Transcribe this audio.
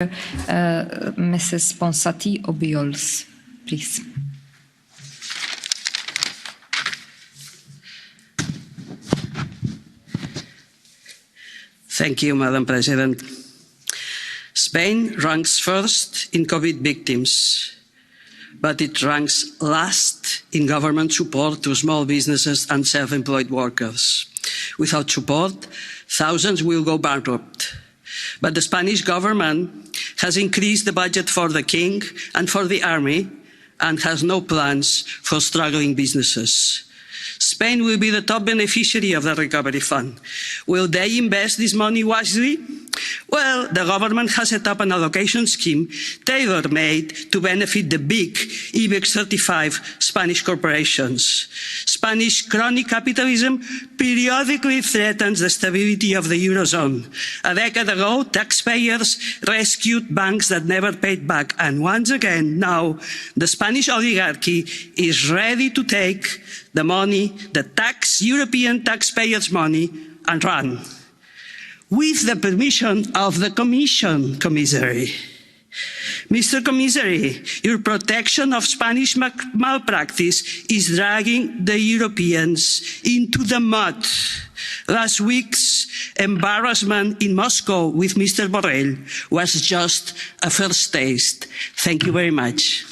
Mrs. Ponsati Obiols, please. Thank you, Madam President. Spain ranks first in COVID victims, but it ranks last in government support to small businesses and self-employed workers. Without support, thousands will go bankrupt. But the Spanish government has increased the budget for the king and for the army and has no plans for struggling businesses. Spain will be the top beneficiary of the Recovery Fund. Will they invest this money wisely? Well, the government has set up an allocation scheme tailor-made to benefit the big IBEX 35 Spanish corporations. Spanish crony capitalism periodically threatens the stability of the Eurozone. A decade ago, taxpayers rescued banks that never paid back. And once again, now, the Spanish oligarchy is ready to take the money, the European taxpayers' money, and run. With the permission of the Commission, Commissary. Mr. Commissary, your protection of Spanish malpractice is dragging the Europeans into the mud. Last week's embarrassment in Moscow with Mr. Borrell was just a first taste. Thank you very much.